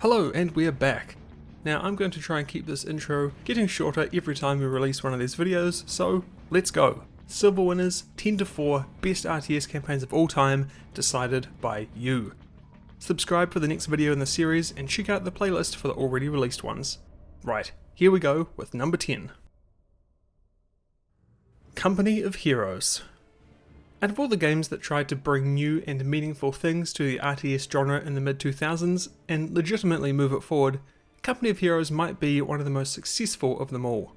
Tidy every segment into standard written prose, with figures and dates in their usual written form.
Hello, and we are back. Now I'm going to try and keep this intro getting shorter every time we release one of these videos, so let's go. Silver winners, 10 to 4, best RTS campaigns of all time, decided by you. Subscribe for the next video in the series and check out the playlist for the already released ones. Right, here we go with number 10. Company of Heroes. Out of all the games that tried to bring new and meaningful things to the RTS genre in the mid-2000s and legitimately move it forward, Company of Heroes might be one of the most successful of them all.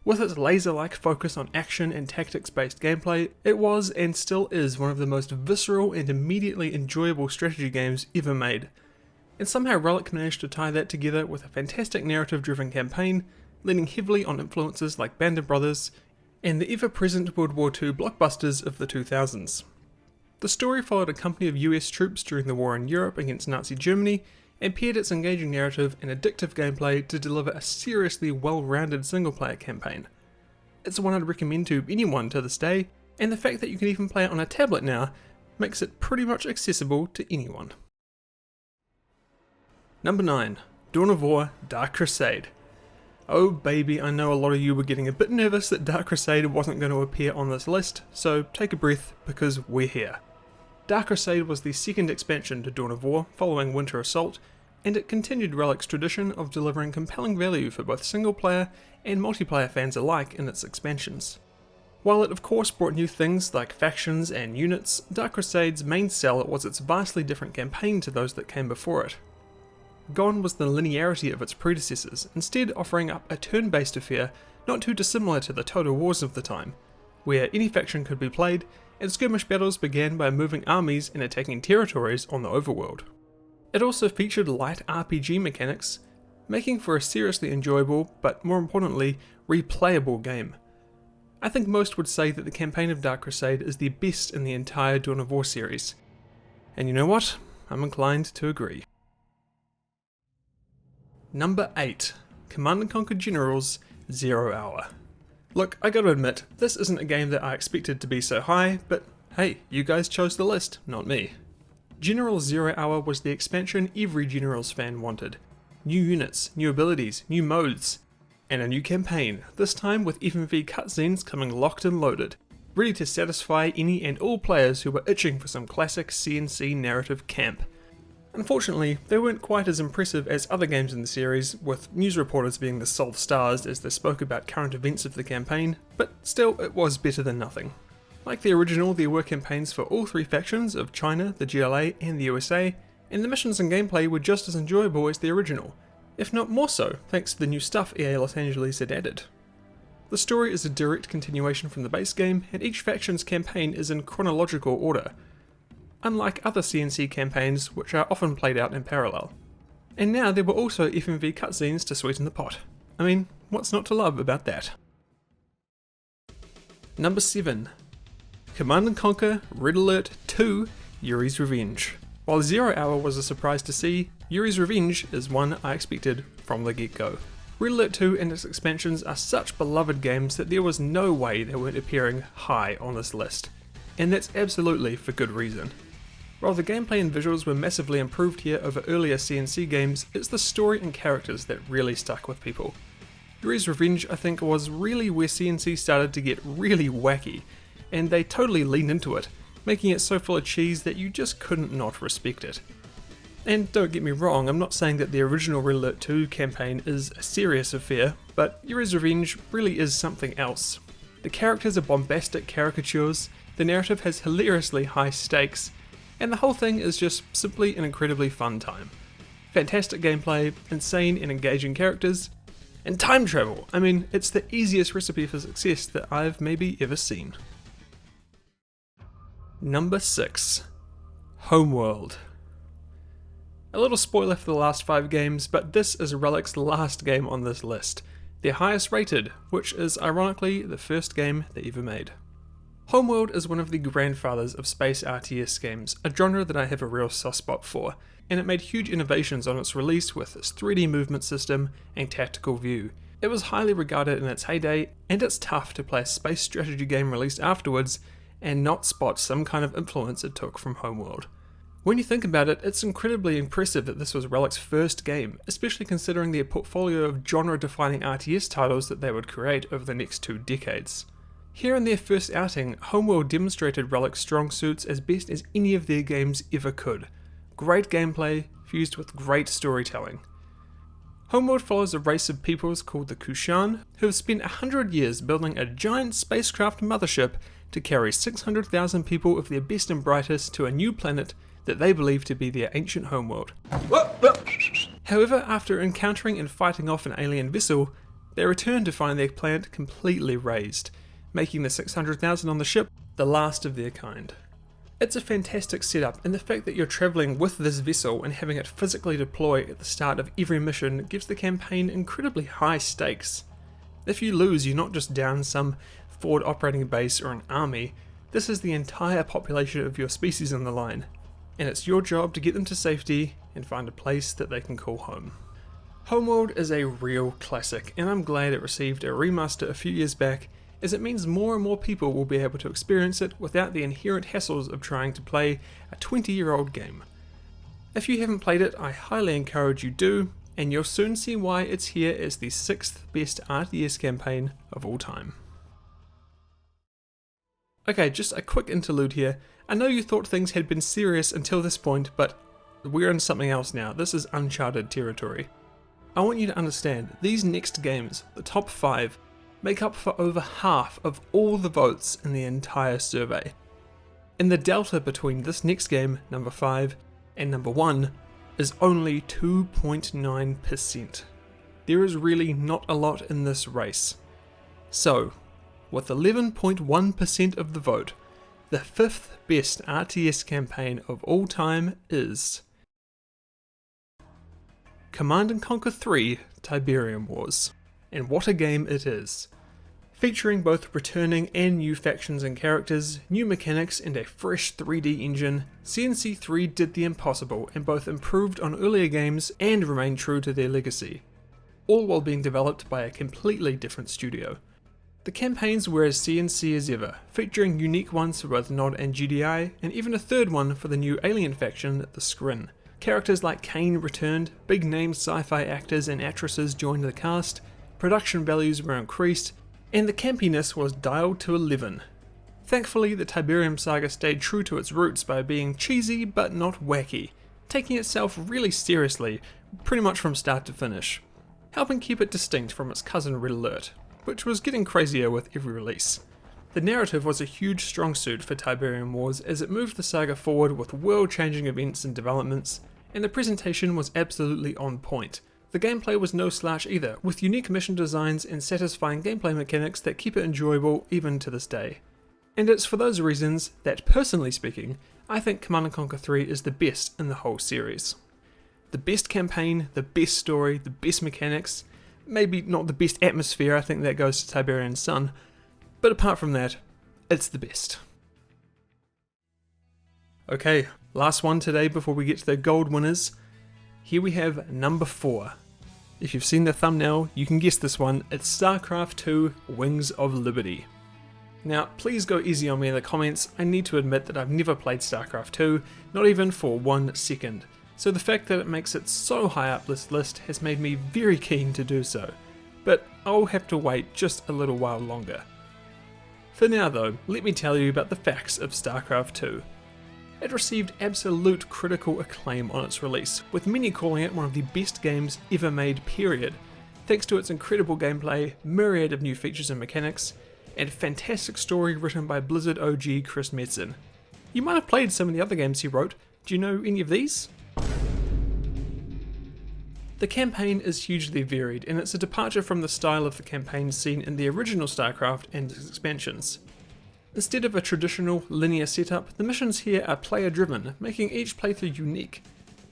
With its laser-like focus on action and tactics-based gameplay, it was and still is one of the most visceral and immediately enjoyable strategy games ever made. And somehow Relic managed to tie that together with a fantastic narrative-driven campaign, leaning heavily on influences like Band of Brothers, and the ever-present World War II blockbusters of the 2000s. The story followed a company of US troops during the war in Europe against Nazi Germany, and paired its engaging narrative and addictive gameplay to deliver a seriously well-rounded single-player campaign. It's one I'd recommend to anyone to this day, and the fact that you can even play it on a tablet now makes it pretty much accessible to anyone. Number 9. Dawn of War Dark Crusade. Oh baby, I know a lot of you were getting a bit nervous that Dark Crusade wasn't going to appear on this list, so take a breath because we're here. Dark Crusade was the second expansion to Dawn of War following Winter Assault, and it continued Relic's tradition of delivering compelling value for both single player and multiplayer fans alike in its expansions. While it of course brought new things like factions and units, Dark Crusade's main sell was its vastly different campaign to those that came before it. Gone was the linearity of its predecessors, instead offering up a turn-based affair not too dissimilar to the Total Wars of the time, where any faction could be played, and skirmish battles began by moving armies and attacking territories on the overworld. It also featured light RPG mechanics, making for a seriously enjoyable, but more importantly, replayable game. I think most would say that the campaign of Dark Crusade is the best in the entire Dawn of War series. And you know what? I'm inclined to agree. Number 8. Command & Conquer Generals 0 Hour. Look, I gotta admit, this isn't a game that I expected to be so high, but hey, you guys chose the list, not me. Generals 0 Hour was the expansion every Generals fan wanted. New units, new abilities, new modes, and a new campaign, this time with FMV cutscenes coming locked and loaded, ready to satisfy any and all players who were itching for some classic CNC narrative camp. Unfortunately, they weren't quite as impressive as other games in the series, with news reporters being the sole stars as they spoke about current events of the campaign, but still it was better than nothing. Like the original, there were campaigns for all three factions of China, the GLA and the USA, and the missions and gameplay were just as enjoyable as the original, if not more so, thanks to the new stuff EA Los Angeles had added. The story is a direct continuation from the base game, and each faction's campaign is in chronological order, unlike other CNC campaigns which are often played out in parallel. And now there were also FMV cutscenes to sweeten the pot. I mean, what's not to love about that? Number 7. Command & Conquer Red Alert 2 Yuri's Revenge. While 0 Hour was a surprise to see, Yuri's Revenge is one I expected from the get-go. Red Alert 2 and its expansions are such beloved games that there was no way they weren't appearing high on this list. And that's absolutely for good reason. While the gameplay and visuals were massively improved here over earlier CNC games, it's the story and characters that really stuck with people. Yuri's Revenge, I think, was really where CNC started to get really wacky, and they totally leaned into it, making it so full of cheese that you just couldn't not respect it. And don't get me wrong, I'm not saying that the original Red Alert 2 campaign is a serious affair, but Yuri's Revenge really is something else. The characters are bombastic caricatures, the narrative has hilariously high stakes, and the whole thing is just simply an incredibly fun time. Fantastic gameplay, insane and engaging characters, and time travel! I mean, it's the easiest recipe for success that I've maybe ever seen. Number 6. Homeworld. A little spoiler for the last 5 games, but this is Relic's last game on this list, their highest rated, which is ironically the first game they ever made. Homeworld is one of the grandfathers of space RTS games, a genre that I have a real soft spot for, and it made huge innovations on its release with its 3D movement system and tactical view. It was highly regarded in its heyday, and it's tough to play a space strategy game released afterwards and not spot some kind of influence it took from Homeworld. When you think about it, it's incredibly impressive that this was Relic's first game, especially considering their portfolio of genre-defining RTS titles that they would create over the next 2 decades. Here in their first outing, Homeworld demonstrated Relic's strong suits as best as any of their games ever could. Great gameplay, fused with great storytelling. Homeworld follows a race of peoples called the Kushan, who have spent 100 years building a giant spacecraft mothership to carry 600,000 people of their best and brightest to a new planet that they believe to be their ancient homeworld. However, after encountering and fighting off an alien vessel, they return to find their planet completely razed, making the 600,000 on the ship the last of their kind. It's a fantastic setup, and the fact that you're travelling with this vessel and having it physically deploy at the start of every mission gives the campaign incredibly high stakes. If you lose, you're not just down some forward operating base or an army, this is the entire population of your species on the line, and it's your job to get them to safety and find a place that they can call home. Homeworld is a real classic, and I'm glad it received a remaster a few years back, as it means more and more people will be able to experience it without the inherent hassles of trying to play a 20-year-old game. If you haven't played it, I highly encourage you do, and you'll soon see why it's here as the 6th best RTS campaign of all time. Okay, just a quick interlude here. I know you thought things had been serious until this point, but we're in something else now. This is uncharted territory. I want you to understand, these next games, the top 5, make up for over half of all the votes in the entire survey. And the delta between this next game, number 5, and number 1 is only 2.9%. There is really not a lot in this race. So, with 11.1% of the vote, the 5th best RTS campaign of all time is Command & Conquer 3 Tiberium Wars. And what a game it is. Featuring both returning and new factions and characters, new mechanics and a fresh 3D engine, CNC3 did the impossible and both improved on earlier games and remained true to their legacy, all while being developed by a completely different studio. The campaigns were as CNC as ever, featuring unique ones for both Nod and GDI, and even a third one for the new alien faction, the Skrin. Characters like Kane returned, big name sci-fi actors and actresses joined the cast, production values were increased, and the campiness was dialed to 11. Thankfully, the Tiberium saga stayed true to its roots by being cheesy but not wacky, taking itself really seriously, pretty much from start to finish, helping keep it distinct from its cousin Red Alert, which was getting crazier with every release. The narrative was a huge strong suit for Tiberium Wars as it moved the saga forward with world-changing events and developments, and the presentation was absolutely on point. The gameplay was no slouch either, with unique mission designs and satisfying gameplay mechanics that keep it enjoyable even to this day. And it's for those reasons that, personally speaking, I think Command & Conquer 3 is the best in the whole series. The best campaign, the best story, the best mechanics, maybe not the best atmosphere, I think that goes to Tiberian Sun, but apart from that, it's the best. Okay, last one today before we get to the gold winners. Here we have number 4. If you've seen the thumbnail, you can guess this one. It's StarCraft 2 Wings of Liberty. Now, please go easy on me in the comments. I need to admit that I've never played StarCraft 2, not even for 1 second. So the fact that it makes it so high up this list has made me very keen to do so. But I'll have to wait just a little while longer. For now though, let me tell you about the facts of StarCraft 2. It received absolute critical acclaim on its release, with many calling it one of the best games ever made, period, thanks to its incredible gameplay, myriad of new features and mechanics, and fantastic story written by Blizzard OG Chris Metzen. You might have played some of the other games he wrote. Do you know any of these? The campaign is hugely varied, and it's a departure from the style of the campaigns seen in the original StarCraft and its expansions. Instead of a traditional linear setup, the missions here are player-driven, making each playthrough unique,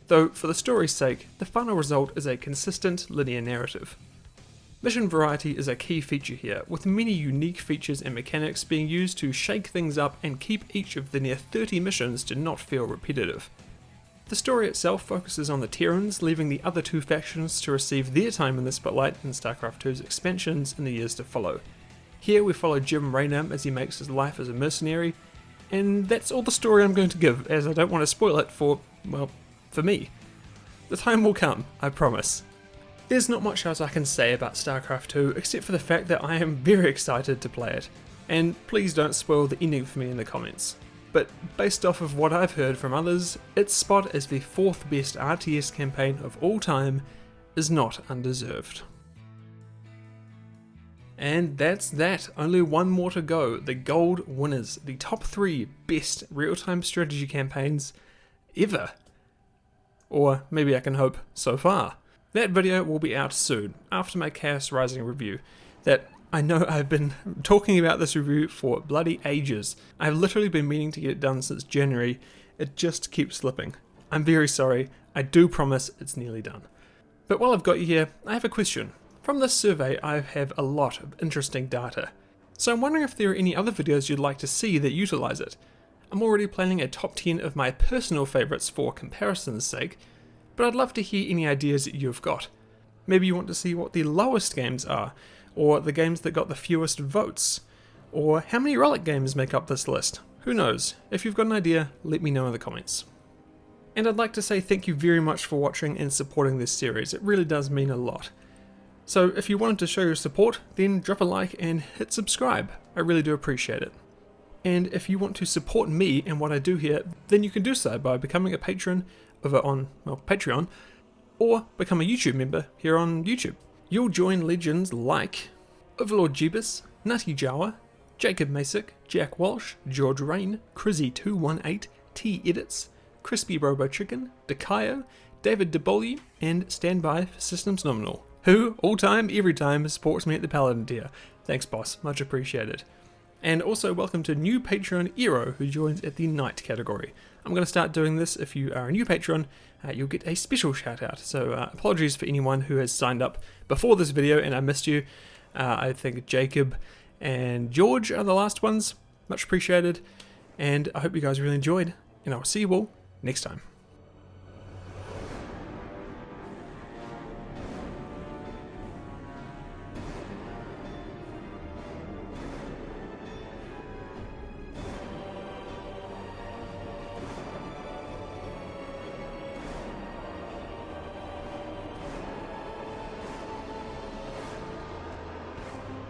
though for the story's sake, the final result is a consistent linear narrative. Mission variety is a key feature here, with many unique features and mechanics being used to shake things up and keep each of the near 30 missions to not feel repetitive. The story itself focuses on the Terrans, leaving the other 2 factions to receive their time in the spotlight in StarCraft 2's expansions in the years to follow. Here we follow Jim Raynham as he makes his life as a mercenary, and that's all the story I'm going to give, as I don't want to spoil it for well, for me. The time will come, I promise. There's not much else I can say about StarCraft 2 except for the fact that I am very excited to play it, and please don't spoil the ending for me in the comments. But based off of what I've heard from others, its spot as the 4th best RTS campaign of all time is not undeserved. And that's that, only one more to go, the gold winners, the top 3 best real-time strategy campaigns ever. Or maybe I can hope so far. That video will be out soon, after my Chaos Rising review, that I know I've been talking about this review for bloody ages. I've literally been meaning to get it done since January, it just keeps slipping. I'm very sorry, I do promise it's nearly done. But while I've got you here, I have a question. From this survey I have a lot of interesting data, so I'm wondering if there are any other videos you'd like to see that utilise it. I'm already planning a top 10 of my personal favourites for comparison's sake, but I'd love to hear any ideas that you've got. Maybe you want to see what the lowest games are, or the games that got the fewest votes, or how many relic games make up this list. Who knows? If you've got an idea, let me know in the comments. And I'd like to say thank you very much for watching and supporting this series, it really does mean a lot. So if you wanted to show your support, then drop a like and hit subscribe, I really do appreciate it. And if you want to support me and what I do here, then you can do so by becoming a patron over on, well, Patreon, or become a YouTube member here on YouTube. You'll join legends like Overlord Jeebus, Nutty Jawa, Jacob Masick, Jack Walsh, George Rain, Crizzy218, T Edits, Crispy Robo Chicken, Dekayo, David DeBolu, and Standby for Systems Nominal, who, all time, every time, supports me at the Paladin tier. Thanks boss, much appreciated. And also welcome to new Patreon Eero, who joins at the Knight category. I'm going to start doing this. If you are a new patron, you'll get a special shout out. So apologies for anyone who has signed up before this video and I missed you. I think Jacob and George are the last ones. Much appreciated. And I hope you guys really enjoyed. And I'll see you all next time.